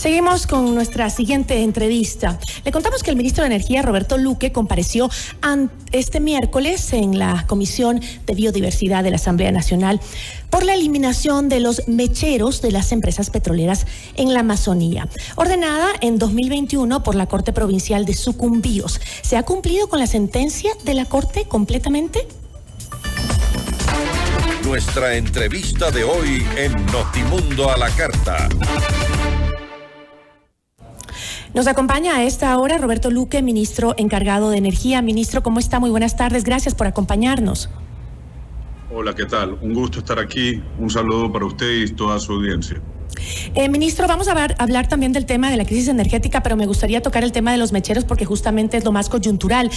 Seguimos con nuestra siguiente entrevista. Le contamos que el ministro de Energía, Roberto Luque, compareció este miércoles en la Comisión de Biodiversidad de la Asamblea Nacional por la eliminación de los mecheros de las empresas petroleras en la Amazonía, ordenada en 2021 por la Corte Provincial de Sucumbíos. ¿Se ha cumplido con la sentencia de la Corte completamente? Nuestra entrevista de hoy en Notimundo a la Carta. Nos acompaña a esta hora Roberto Luque, ministro encargado de Energía. Ministro, ¿cómo está? Muy buenas tardes. Gracias por acompañarnos. Hola, ¿qué tal? Un gusto estar aquí. Un saludo para usted y toda su audiencia. Ministro, vamos a hablar también del tema de la crisis energética, pero me gustaría tocar el tema de los mecheros porque justamente es lo más coyuntural.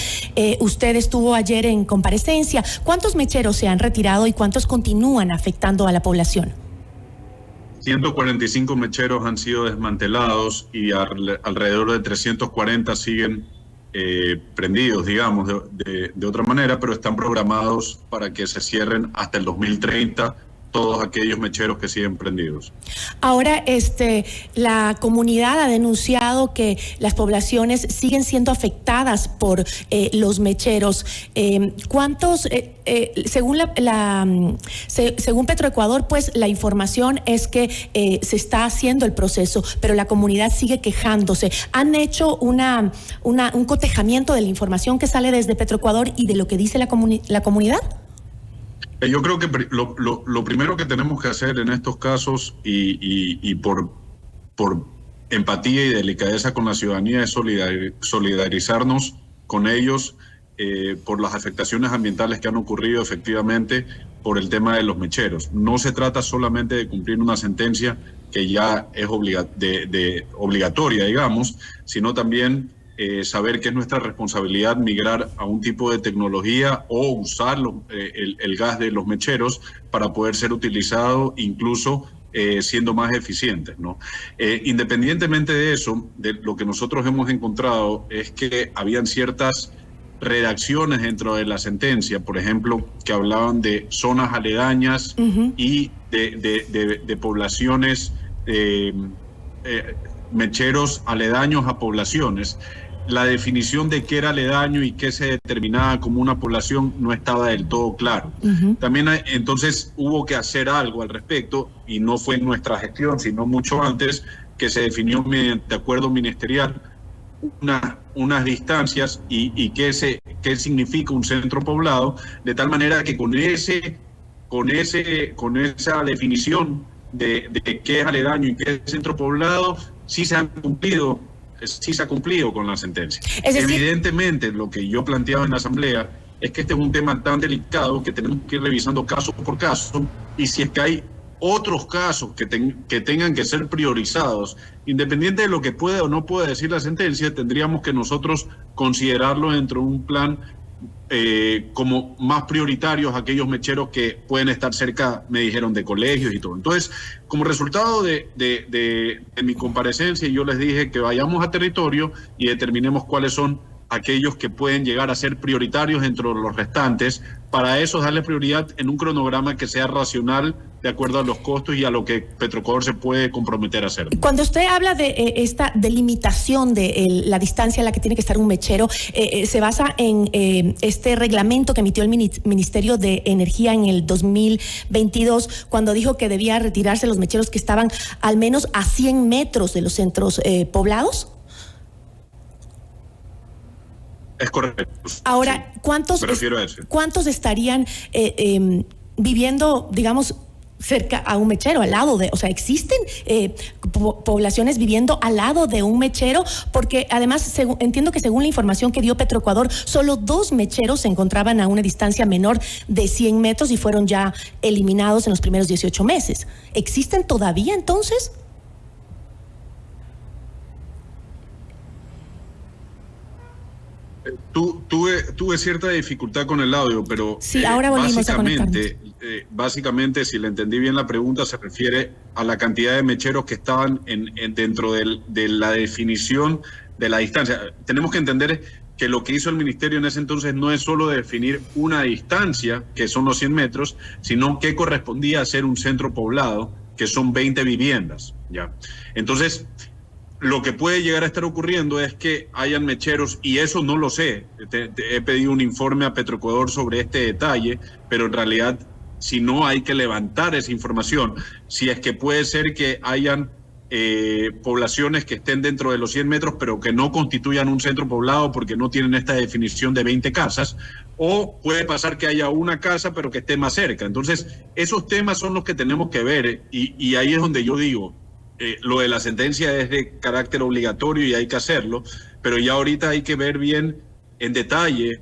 Usted estuvo ayer en comparecencia. ¿Cuántos mecheros se han retirado y cuántos continúan afectando a la población? 145 mecheros han sido desmantelados y alrededor de 340 siguen prendidos, digamos, de otra manera, pero están programados para que se cierren hasta el 2030 todos aquellos mecheros que siguen prendidos. Ahora, la comunidad ha denunciado que las poblaciones siguen siendo afectadas por los mecheros. ¿Cuántos, según Petroecuador, pues la información es que se está haciendo el proceso, pero la comunidad sigue quejándose? ¿Han hecho un cotejamiento de la información que sale desde Petroecuador y de lo que dice la comunidad? Yo creo que lo primero que tenemos que hacer en estos casos y por empatía y delicadeza con la ciudadanía es solidarizarnos con ellos por las afectaciones ambientales que han ocurrido efectivamente por el tema de los mecheros. No se trata solamente de cumplir una sentencia que ya es obligatoria, digamos, sino también saber que es nuestra responsabilidad migrar a un tipo de tecnología o usar el gas de los mecheros para poder ser utilizado incluso siendo más eficientes, ¿no? Independientemente de eso, de lo que nosotros hemos encontrado es que habían ciertas redacciones dentro de la sentencia, por ejemplo, que hablaban de zonas aledañas y de poblaciones, mecheros aledaños a poblaciones. La definición de qué era aledaño y qué se determinaba como una población no estaba del todo claro. También entonces hubo que hacer algo al respecto, y no fue en nuestra gestión, sino mucho antes, que se definió mediante acuerdo ministerial unas distancias y qué significa un centro poblado, de tal manera que con esa definición de qué es aledaño y qué es centro poblado, sí se ha cumplido con la sentencia. Evidentemente, lo que yo planteaba en la Asamblea es que este es un tema tan delicado que tenemos que ir revisando caso por caso, y si es que hay otros casos que tengan que ser priorizados, independiente de lo que pueda o no pueda decir la sentencia, tendríamos que nosotros considerarlo dentro de un plan como más prioritarios aquellos mecheros que pueden estar cerca, me dijeron, de colegios y todo. Entonces, como resultado de mi comparecencia, yo les dije que vayamos a territorio y determinemos cuáles son aquellos que pueden llegar a ser prioritarios dentro de los restantes. Para eso, darle prioridad en un cronograma que sea racional, de acuerdo a los costos y a lo que Petroecuador se puede comprometer a hacer. Cuando usted habla de esta delimitación de la distancia a la que tiene que estar un mechero, se basa en este reglamento que emitió el Ministerio de Energía en el 2022, cuando dijo que debía retirarse los mecheros que estaban al menos a 100 metros de los centros poblados. Es correcto. Ahora, sí, ¿cuántos estarían viviendo, digamos, cerca a un mechero, al lado de, o sea, existen poblaciones viviendo al lado de un mechero? Porque además entiendo que según la información que dio Petroecuador, solo 2 mecheros se encontraban a una distancia menor de 100 metros y fueron ya eliminados en los primeros 18 meses. ¿Existen todavía entonces? Tuve cierta dificultad con el audio, pero sí, ahora volvimos a conectarnos. Básicamente, si le entendí bien la pregunta, se refiere a la cantidad de mecheros que estaban dentro de la definición de la distancia. Tenemos que entender que lo que hizo el ministerio en ese entonces no es solo definir una distancia, que son los 100 metros, sino que correspondía a ser un centro poblado, que son 20 viviendas, ¿ya? Entonces, Lo que puede llegar a estar ocurriendo es que hayan mecheros, y eso no lo sé. He pedido un informe a Petroecuador sobre este detalle, pero en realidad, si no, hay que levantar esa información. Si es que puede ser que hayan poblaciones que estén dentro de los 100 metros, pero que no constituyan un centro poblado porque no tienen esta definición de 20 casas, o puede pasar que haya una casa, pero que esté más cerca. Entonces, esos temas son los que tenemos que ver, y ahí es donde yo digo, lo de la sentencia es de carácter obligatorio y hay que hacerlo, pero ya ahorita hay que ver bien en detalle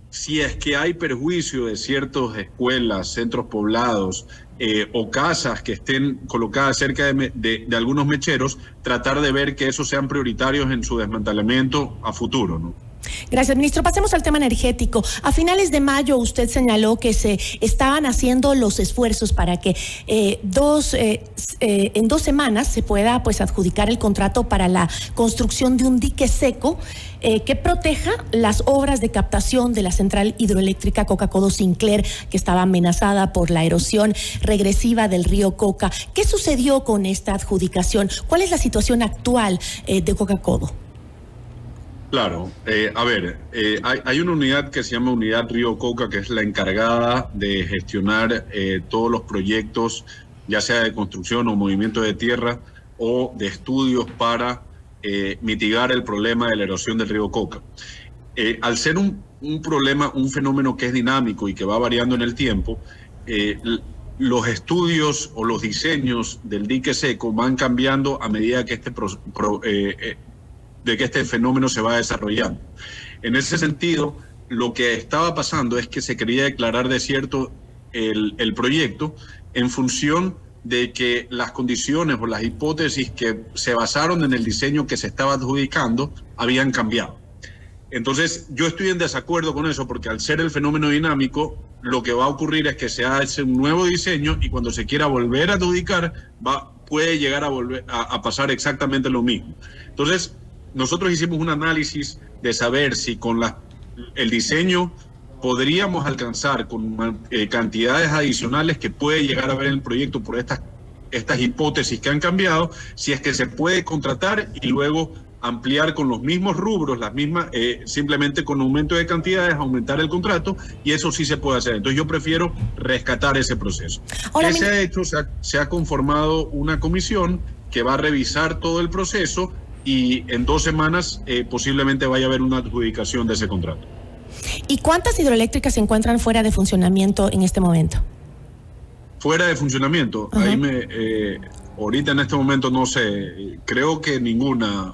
si es que hay perjuicio de ciertas escuelas, centros poblados o casas que estén colocadas cerca de algunos mecheros, tratar de ver que esos sean prioritarios en su desmantelamiento a futuro, ¿no? Gracias, ministro. Pasemos al tema energético. A finales de mayo usted señaló que se estaban haciendo los esfuerzos para que en 2 semanas se pueda pues adjudicar el contrato para la construcción de un dique seco que proteja las obras de captación de la central hidroeléctrica Coca-Codo-Sinclair, que estaba amenazada por la erosión regresiva del río Coca. ¿Qué sucedió con esta adjudicación? ¿Cuál es la situación actual de Coca-Codo? Claro, hay una unidad que se llama Unidad Río Coca, que es la encargada de gestionar todos los proyectos, ya sea de construcción o movimiento de tierra o de estudios para mitigar el problema de la erosión del río Coca. Al ser un problema, un fenómeno que es dinámico y que va variando en el tiempo, los estudios o los diseños del dique seco van cambiando a medida que este fenómeno se va desarrollando. En ese sentido, lo que estaba pasando es que se quería declarar desierto el proyecto en función de que las condiciones o las hipótesis que se basaron en el diseño que se estaba adjudicando habían cambiado. Entonces, yo estoy en desacuerdo con eso, porque al ser el fenómeno dinámico, lo que va a ocurrir es que se hace un nuevo diseño y cuando se quiera volver a adjudicar, puede llegar a pasar exactamente lo mismo. Entonces, nosotros hicimos un análisis de saber si con el diseño podríamos alcanzar con cantidades adicionales que puede llegar a haber en el proyecto por estas hipótesis que han cambiado, si es que se puede contratar y luego ampliar con los mismos rubros, simplemente con aumento de cantidades, aumentar el contrato, y eso sí se puede hacer. Entonces yo prefiero rescatar ese proceso. ¿Qué se ha hecho? Se ha conformado una comisión que va a revisar todo el proceso y en 2 semanas posiblemente vaya a haber una adjudicación de ese contrato. ¿Y cuántas hidroeléctricas se encuentran fuera de funcionamiento en este momento? Fuera de funcionamiento, ahorita en este momento no sé, creo que ninguna,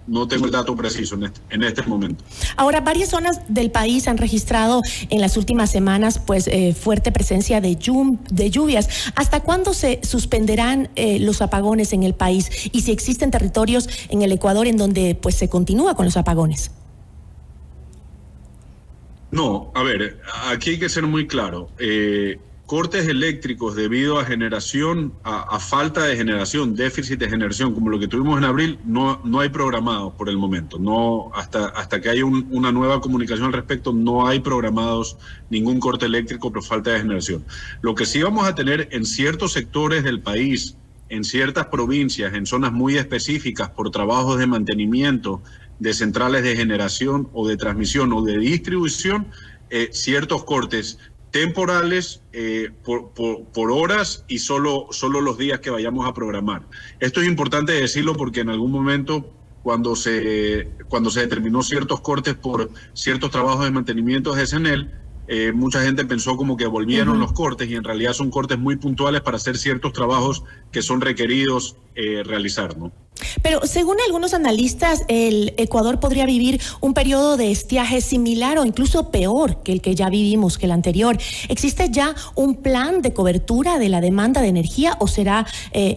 no tengo el dato preciso en este momento. Ahora, varias zonas del país han registrado en las últimas semanas pues fuerte presencia de lluvias. ¿Hasta cuándo se suspenderán los apagones en el país? Y si existen territorios en el Ecuador en donde pues se continúa con los apagones. No, aquí hay que ser muy claro. Cortes eléctricos debido a falta de generación, déficit de generación, como lo que tuvimos en abril, no hay programados por el momento. No, hasta que haya una nueva comunicación al respecto, no hay programados ningún corte eléctrico por falta de generación. Lo que sí vamos a tener en ciertos sectores del país, en ciertas provincias, en zonas muy específicas, por trabajos de mantenimiento de centrales de generación o de transmisión o de distribución, ciertos cortes temporales por horas y solo los días que vayamos a programar. Esto es importante decirlo porque en algún momento cuando se determinó ciertos cortes por ciertos trabajos de mantenimiento de SNEL, mucha gente pensó como que volvieron los cortes y en realidad son cortes muy puntuales para hacer ciertos trabajos que son requeridos realizar, ¿no? Pero según algunos analistas, el Ecuador podría vivir un periodo de estiaje similar o incluso peor que el que ya vivimos, que el anterior. ¿Existe ya un plan de cobertura de la demanda de energía o será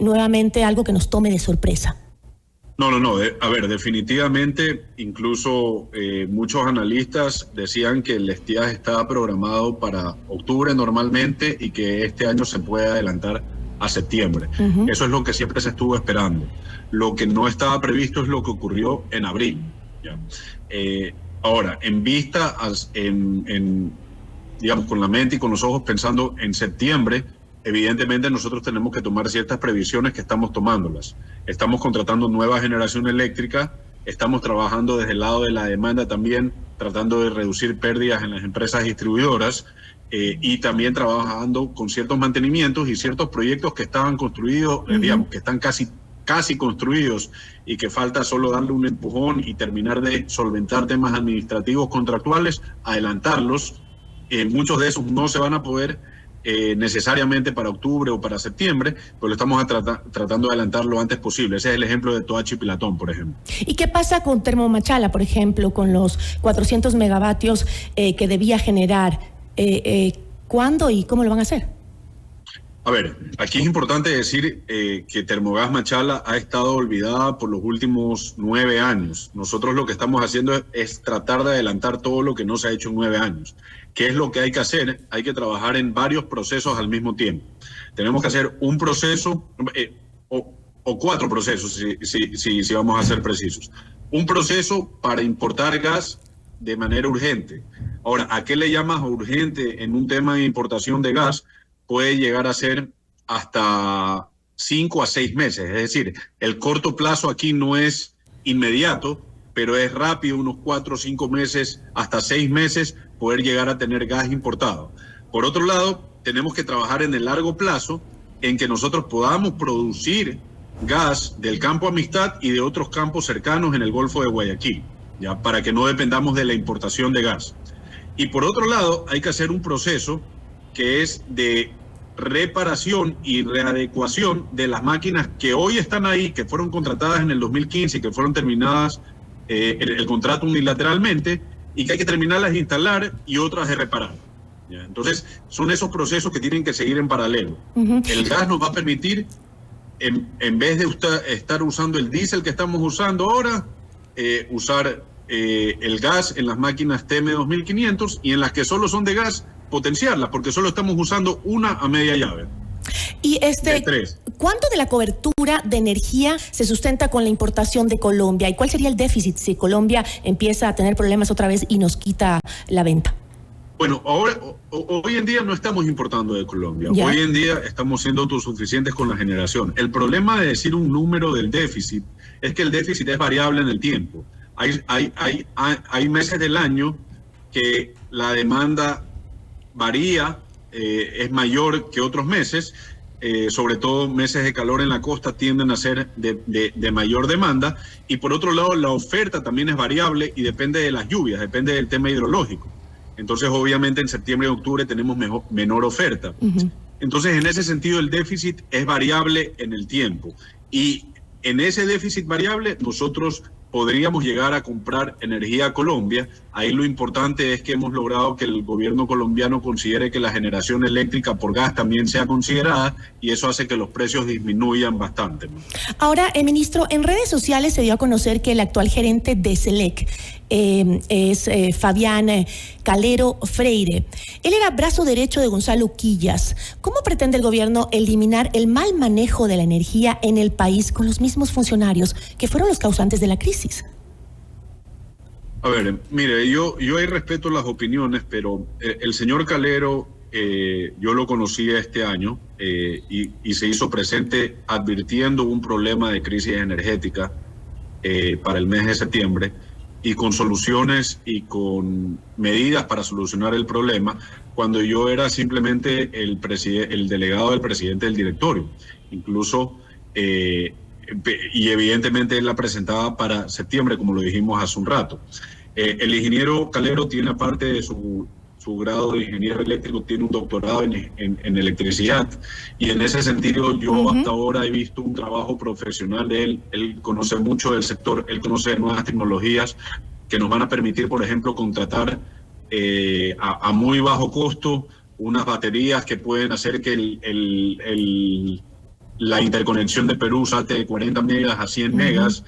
nuevamente algo que nos tome de sorpresa? No. Definitivamente, incluso muchos analistas decían que el estiaje estaba programado para octubre normalmente y que este año se puede adelantar a septiembre. Eso es lo que siempre se estuvo esperando. Lo que no estaba previsto es lo que ocurrió en abril. ¿Ya? Ahora, en vista, digamos, con la mente y con los ojos pensando en septiembre, evidentemente nosotros tenemos que tomar ciertas previsiones que estamos tomándolas. Estamos contratando nueva generación eléctrica, estamos trabajando desde el lado de la demanda también, tratando de reducir pérdidas en las empresas distribuidoras, y también trabajando con ciertos mantenimientos y ciertos proyectos que estaban construidos, digamos, que están casi construidos y que falta solo darle un empujón y terminar de solventar temas administrativos contractuales, adelantarlos. Muchos de esos no se van a poder necesariamente para octubre o para septiembre, pero lo estamos tratando de adelantar lo antes posible. Ese es el ejemplo de Toachi Pilatón, por ejemplo. ¿Y qué pasa con Termomachala, por ejemplo, con los 400 megavatios que debía generar? ¿Cuándo y cómo lo van a hacer? A ver, aquí es importante decir que Termogas Machala ha estado olvidada por los últimos 9 años. Nosotros lo que estamos haciendo es tratar de adelantar todo lo que no se ha hecho en 9 años. ¿Qué es lo que hay que hacer? Hay que trabajar en varios procesos al mismo tiempo. Tenemos que hacer un proceso o 4 procesos, si vamos a ser precisos. Un proceso para importar gas de manera urgente. Ahora, ¿a qué le llamas urgente en un tema de importación de gas? Puede llegar a ser hasta 5 a 6 meses. Es decir, el corto plazo aquí no es inmediato, pero es rápido, unos 4 o 5 meses, hasta 6 meses, poder llegar a tener gas importado. Por otro lado, tenemos que trabajar en el largo plazo en que nosotros podamos producir gas del campo Amistad y de otros campos cercanos en el Golfo de Guayaquil, ¿ya? Para que no dependamos de la importación de gas. Y por otro lado, hay que hacer un proceso que es de reparación y readecuación de las máquinas que hoy están ahí, que fueron contratadas en el 2015 y que fueron terminadas el contrato unilateralmente, y que hay que terminarlas de instalar y otras de reparar. ¿Ya? Entonces, son esos procesos que tienen que seguir en paralelo. El gas nos va a permitir, en vez de estar usando el diésel que estamos usando ahora, usar el gas en las máquinas TM2500, y en las que solo son de gas, potenciarlas, porque solo estamos usando una a media llave. Y ¿cuánto de la cobertura de energía se sustenta con la importación de Colombia? ¿Y cuál sería el déficit si Colombia empieza a tener problemas otra vez y nos quita la venta? Bueno, hoy en día no estamos importando de Colombia. ¿Ya? Hoy en día estamos siendo autosuficientes con la generación. El problema de decir un número del déficit es que el déficit es variable en el tiempo. Hay meses del año que la demanda varía, es mayor que otros meses, sobre todo meses de calor en la costa tienden a ser de mayor demanda, y por otro lado la oferta también es variable y depende de las lluvias, depende del tema hidrológico. Entonces obviamente en septiembre y octubre tenemos menor oferta. Entonces en ese sentido el déficit es variable en el tiempo, y en ese déficit variable nosotros podríamos llegar a comprar energía a Colombia. Ahí lo importante es que hemos logrado que el gobierno colombiano considere que la generación eléctrica por gas también sea considerada, y eso hace que los precios disminuyan bastante. Ahora, ministro, en redes sociales se dio a conocer que el actual gerente de SELEC es Fabián Calero Freire. Él era brazo derecho de Gonzalo Quillas. ¿Cómo pretende el gobierno eliminar el mal manejo de la energía en el país con los mismos funcionarios que fueron los causantes de la crisis? A ver, mire, yo ahí respeto las opiniones, pero el señor Calero, yo lo conocí este año y se hizo presente advirtiendo un problema de crisis energética para el mes de septiembre, y con soluciones y con medidas para solucionar el problema, cuando yo era simplemente el delegado del presidente del directorio. Incluso, y evidentemente él la presentaba para septiembre, como lo dijimos hace un rato. El ingeniero Calero tiene, aparte de su grado de ingeniero eléctrico, tiene un doctorado en electricidad, y en ese sentido yo hasta ahora he visto un trabajo profesional de él. Él conoce mucho del sector, él conoce de nuevas tecnologías que nos van a permitir, por ejemplo, contratar a muy bajo costo unas baterías que pueden hacer que la interconexión de Perú salte de 40 megas a 100 megas,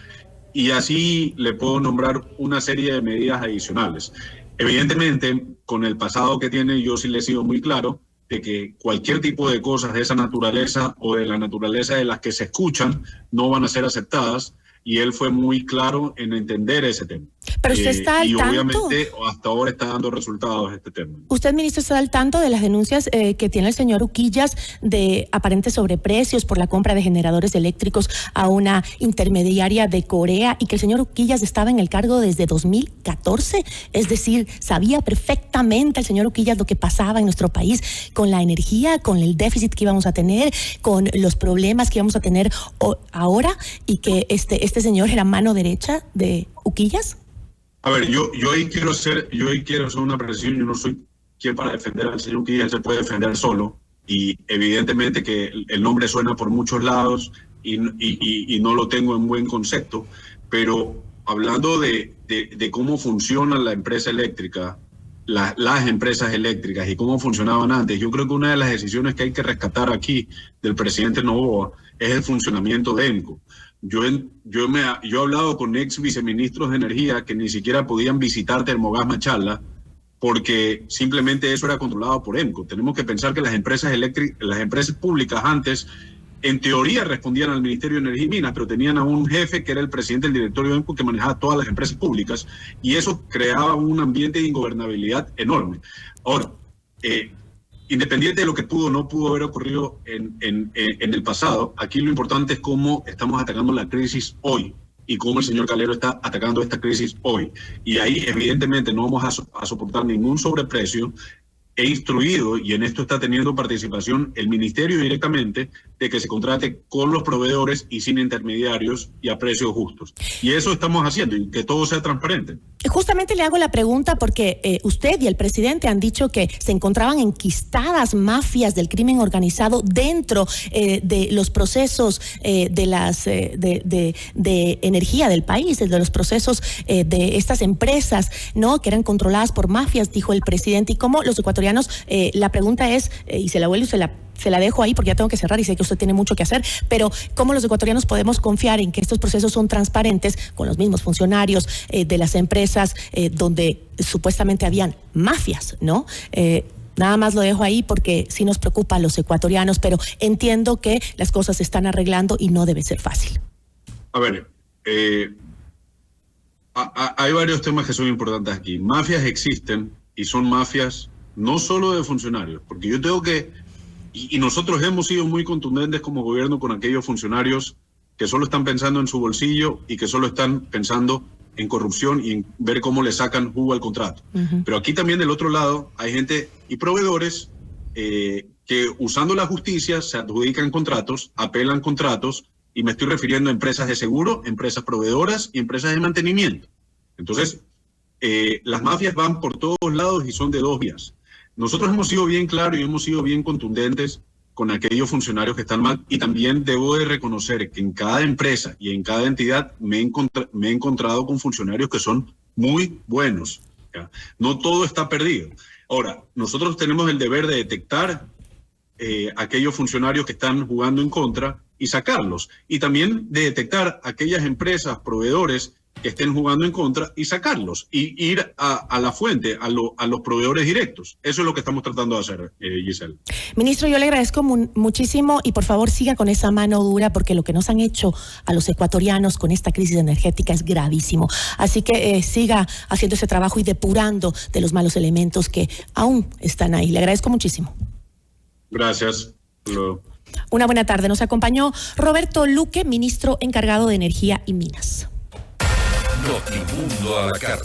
y así le puedo nombrar una serie de medidas adicionales. Evidentemente, con el pasado que tiene, yo sí le he sido muy claro de que cualquier tipo de cosas de esa naturaleza o de la naturaleza de las que se escuchan no van a ser aceptadas, y él fue muy claro en entender ese tema. Pero usted está al y tanto. obviamente hasta ahora está dando resultados este tema. ¿Usted, ministro, está al tanto de las denuncias que tiene el señor Uquillas de aparentes sobreprecios por la compra de generadores eléctricos a una intermediaria de Corea y que el señor Uquillas estaba en el cargo desde 2014? Es decir, sabía perfectamente el señor Uquillas lo que pasaba en nuestro país con la energía, con el déficit que íbamos a tener, con los problemas que íbamos a tener ahora, y que este señor era mano derecha de Uquillas. A ver, yo ahí quiero hacer una precisión. Yo no soy quien para defender al señor Uquillas, él se puede defender solo, y evidentemente que el nombre suena por muchos lados y no lo tengo en buen concepto, pero hablando de cómo funciona la empresa eléctrica, las empresas eléctricas y cómo funcionaban antes, yo creo que una de las decisiones que hay que rescatar aquí del presidente Noboa es el funcionamiento de ENCO. Yo he hablado con ex viceministros de energía que ni siquiera podían visitar Termogas Machala porque simplemente eso era controlado por ENCO. Tenemos que pensar que las empresas públicas antes, en teoría, respondían al Ministerio de Energía y Minas, pero tenían a un jefe que era el presidente del directorio de ENCO que manejaba todas las empresas públicas, y eso creaba un ambiente de ingobernabilidad enorme. Ahora, independiente de lo que pudo o no pudo haber ocurrido en el pasado, aquí lo importante es cómo estamos atacando la crisis hoy y cómo el señor Calero está atacando esta crisis hoy. Y ahí evidentemente no vamos a soportar ningún sobreprecio. He instruido, y en esto está teniendo participación el ministerio directamente, de que se contrate con los proveedores y sin intermediarios y a precios justos. Y eso estamos haciendo, y que todo sea transparente. Justamente le hago la pregunta porque usted y el presidente han dicho que se encontraban enquistadas mafias del crimen organizado dentro de los procesos de energía del país, de los procesos de estas empresas, ¿no?, que eran controladas por mafias, dijo el presidente. Y cómo los ecuatorianos, la pregunta es, y se la vuelvo y se la dejo ahí porque ya tengo que cerrar y sé que usted tiene mucho que hacer, pero ¿cómo los ecuatorianos podemos confiar en que estos procesos son transparentes con los mismos funcionarios de las empresas donde supuestamente habían mafias, ¿no? Nada más lo dejo ahí porque sí nos preocupa a los ecuatorianos, pero entiendo que las cosas se están arreglando y no debe ser fácil. A ver, hay varios temas que son importantes aquí. Mafias existen, y son mafias no solo de funcionarios, porque yo tengo que, y nosotros hemos sido muy contundentes como gobierno con aquellos funcionarios que solo están pensando en su bolsillo y que solo están pensando en corrupción y en ver cómo le sacan jugo al contrato. Pero aquí también del otro lado hay gente y proveedores que usando la justicia se adjudican contratos, apelan contratos, y me estoy refiriendo a empresas de seguro, empresas proveedoras y empresas de mantenimiento. Entonces, las mafias van por todos lados y son de dos vías. Nosotros hemos sido bien claros y hemos sido bien contundentes con aquellos funcionarios que están mal, y también debo de reconocer que en cada empresa y en cada entidad me he encontrado con funcionarios que son muy buenos, ¿ya? No todo está perdido. Ahora, nosotros tenemos el deber de detectar aquellos funcionarios que están jugando en contra y sacarlos, y también de detectar aquellas empresas, proveedores que estén jugando en contra y sacarlos, y ir a la fuente, a los proveedores directos. Eso es lo que estamos tratando de hacer, Giselle. Ministro, yo le agradezco muchísimo, y por favor siga con esa mano dura, porque lo que nos han hecho a los ecuatorianos con esta crisis energética es gravísimo. Así que siga haciendo ese trabajo y depurando de los malos elementos que aún están ahí. Le agradezco muchísimo. Gracias. Una buena tarde. Nos acompañó Roberto Luque, ministro encargado de Energía y Minas. Notimundo a la carta.